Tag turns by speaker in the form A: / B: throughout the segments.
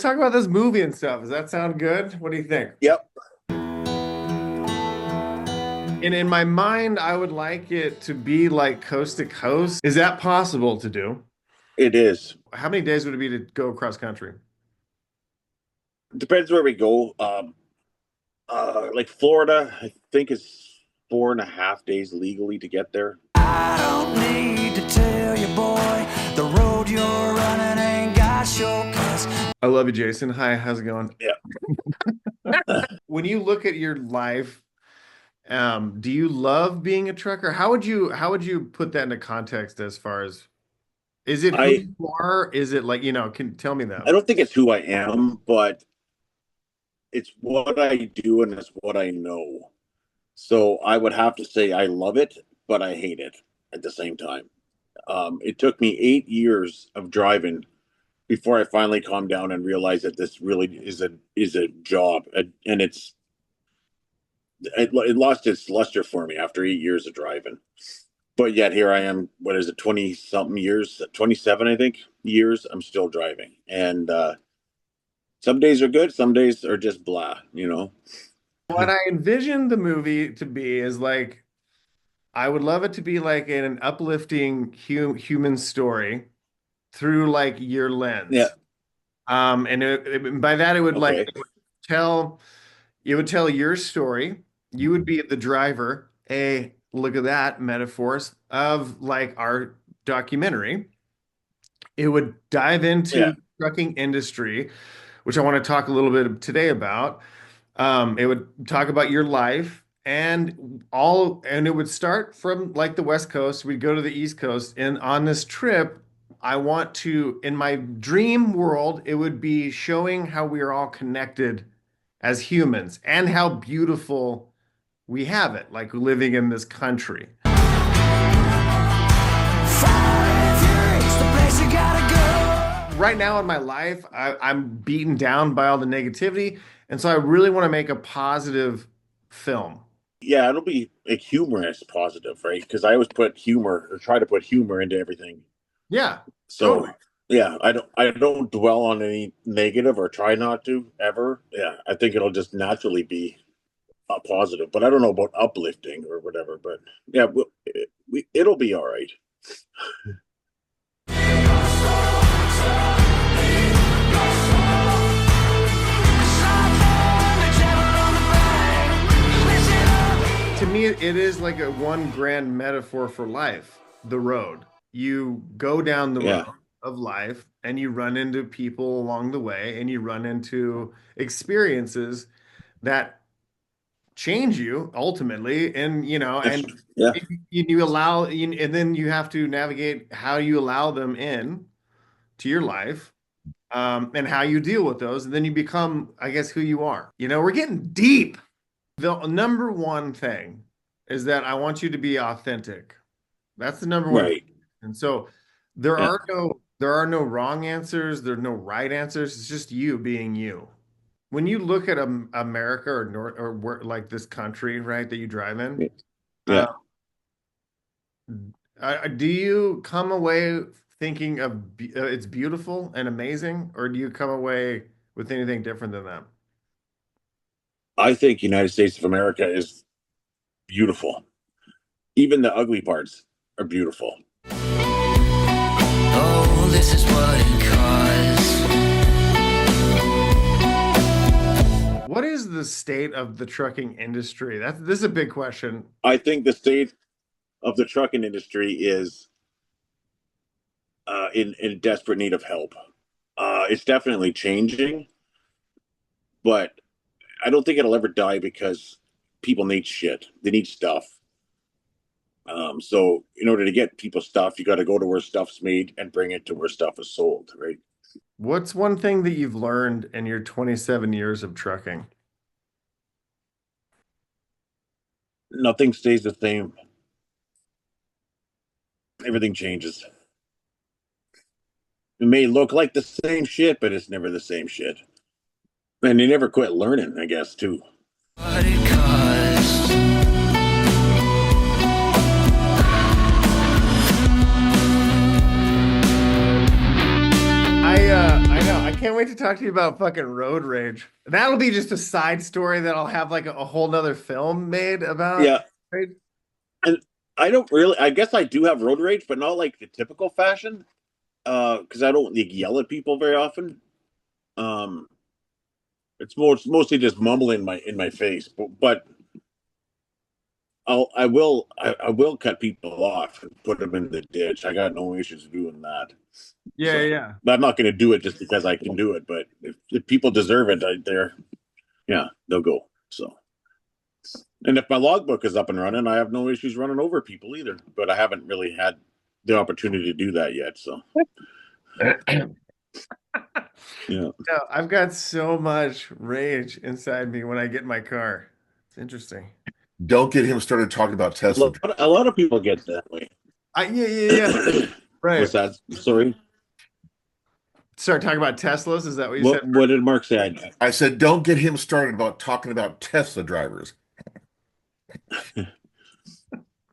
A: talk about this movie and stuff. Does that sound good? What do you think?
B: Yep,
A: And in my mind, I would like it to be like coast to coast. Is that possible to do?
B: it is.
A: How many days would it be to go across country?
B: Depends where we go. Like Florida, I think it's 4.5 days legally to get there.
C: I don't need to tell you, boy, the road you're running ain't got shortcuts.
A: I love you, Jason. Hi, how's it going?
B: Yeah.
A: When you look at your life, do you love being a trucker? How would you put that into context as far as is it who
B: I
A: you are? Is it like, can tell me that?
B: I don't think it's who I am, but it's what I do and it's what I know. So I would have to say I love it, but I hate it at the same time. It took me 8 years of driving before I finally calmed down and realized that this really is a job, and it lost its luster for me after 8 years of driving. But yet here I am. What is it? 20 something years, 27, I think years. I'm still driving, and some days are good, some days are just blah.
A: What I envisioned the movie to be is like I would love it to be like an uplifting human story through like your
B: Yeah.
A: lens. And by that it would like
B: Okay.
A: tell it would tell your story. You would be the driver. Look at that metaphors of like our documentary. It would dive into
B: Yeah.
A: the trucking industry, which I want to talk a little bit today about. It would talk about your life and it would start from like the West Coast. We'd go to the East Coast, and on this trip, I want to, in my dream world, it would be showing how we are all connected as humans and how beautiful we have it, like living in this country. Right now in my life, I'm beaten down by all the negativity, and so I really want to make a positive film.
B: Yeah, it'll be like humorous positive, right? Because I always put humor or try to put humor into everything.
A: Yeah,
B: So
A: totally.
B: yeah, I don't dwell on any negative or try not to ever. Yeah, I think it'll just naturally be positive. But I don't know about uplifting or whatever. But yeah, it'll be all right.
A: To me, it is like a one grand metaphor for life, the road. You go down the
B: Yeah,
A: road of life and you run into people along the way and you run into experiences that change you ultimately. And,
B: that's
A: and
B: yeah,
A: and then you have to navigate how you allow them in to your life, and how you deal with those. And then you become, I guess, who you are. We're getting deep. The number one thing is that I want you to be authentic. That's the number one thing.
B: right.
A: And so there
B: Yeah,
A: are no wrong answers, there's no right answers. It's just you being you. When you look at America or like this country, right, that you drive in,
B: yeah.
A: uh, do you come away thinking it's beautiful and amazing, or do you come away with anything different than that?
B: I think United States of America is beautiful. Even the ugly parts are beautiful.
C: Oh, this is what it caused.
A: What is the state of the trucking industry? This is a big question.
B: I think the state of the trucking industry is in desperate need of help. It's definitely changing, but I don't think it'll ever die because people need shit. They need stuff. So in order to get people stuff, you got to go to where stuff's made and bring it to where stuff is sold, right?
A: What's one thing that you've learned in your 27 years of trucking?
B: Nothing stays the same. Everything changes. It may look like the same shit, but it's never the same shit. And you never quit learning, I guess, too.
C: What it caused.
A: I know. I can't wait to talk to you about fucking road rage. That'll be just a side story that I'll have like a whole nother film made about.
B: Yeah, and I don't really. I guess I do have road rage, but not like the typical fashion. Because I don't like, yell at people very often. Um, it's mostly just mumbling in my face. But I will cut people off and put them in the ditch. I got no issues doing that.
A: Yeah,
B: So
A: yeah.
B: but I'm not going to do it just because I can do it. But if people deserve it, they'll go. So, and if my logbook is up and running, I have no issues running over people either. But I haven't really had the opportunity to do that yet. So, yeah.
A: No, I've got so much rage inside me when I get in my car. It's interesting.
D: Don't get him started talking about Tesla.
B: A lot of people get that way.
A: Yeah, yeah, yeah. Right.
B: What's that? Sorry.
A: Start talking about Teslas. Is that what you said?
B: What did Mark say?
D: I said, don't get him started about talking about Tesla drivers.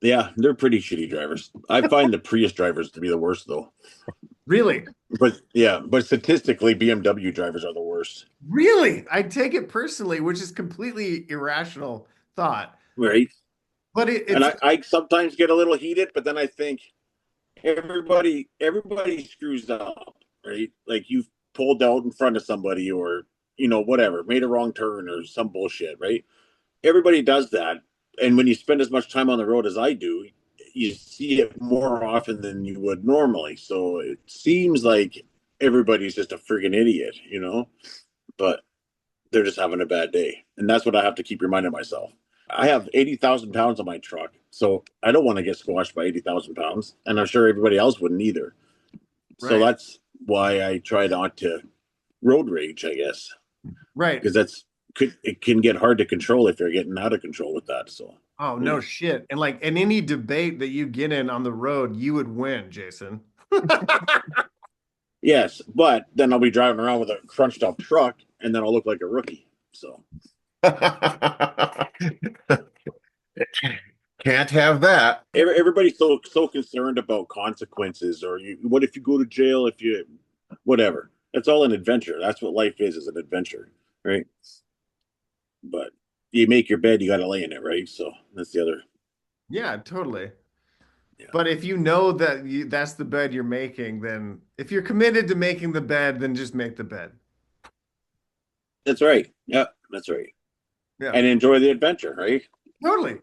B: Yeah, they're pretty shitty drivers. I find the Prius drivers to be the worst, though.
A: Really?
B: But statistically, BMW drivers are the worst.
A: Really? I take it personally, which is completely irrational thought.
B: Right.
A: But
B: And
A: it's
B: I sometimes get a little heated, but then I think everybody screws up, right? Like you've pulled out in front of somebody or, whatever, made a wrong turn or some bullshit, right? Everybody does that. And when you spend as much time on the road as I do, you see it more often than you would normally. So it seems like everybody's just a friggin' idiot. But they're just having a bad day. And that's what I have to keep reminding myself. I have 80,000 pounds on my truck. So I don't want to get squashed by 80,000 pounds. And I'm sure everybody else wouldn't either.
A: right.
B: So that's why I try not to road rage, I guess.
A: Right.
B: Because it can get hard to control if you're getting out of control with that. So
A: Oh, no shit. And like in any debate that you get in on the road, you would win, Jason.
B: yes, but then I'll be driving around with a crunched up truck and then I'll look like a rookie. So
D: Can't have that.
B: everybody's so concerned about consequences or what if you go to jail if you whatever. That's all an adventure. That's what life is an adventure, right? But you make your bed, you got to lay in it, right? So that's the other.
A: Yeah, totally.
B: Yeah.
A: But if you know that that's the bed you're making, then if you're committed to making the bed, then just make the bed.
B: That's right. Yeah, that's right.
A: Yeah,
B: And enjoy the adventure, right?
A: totally.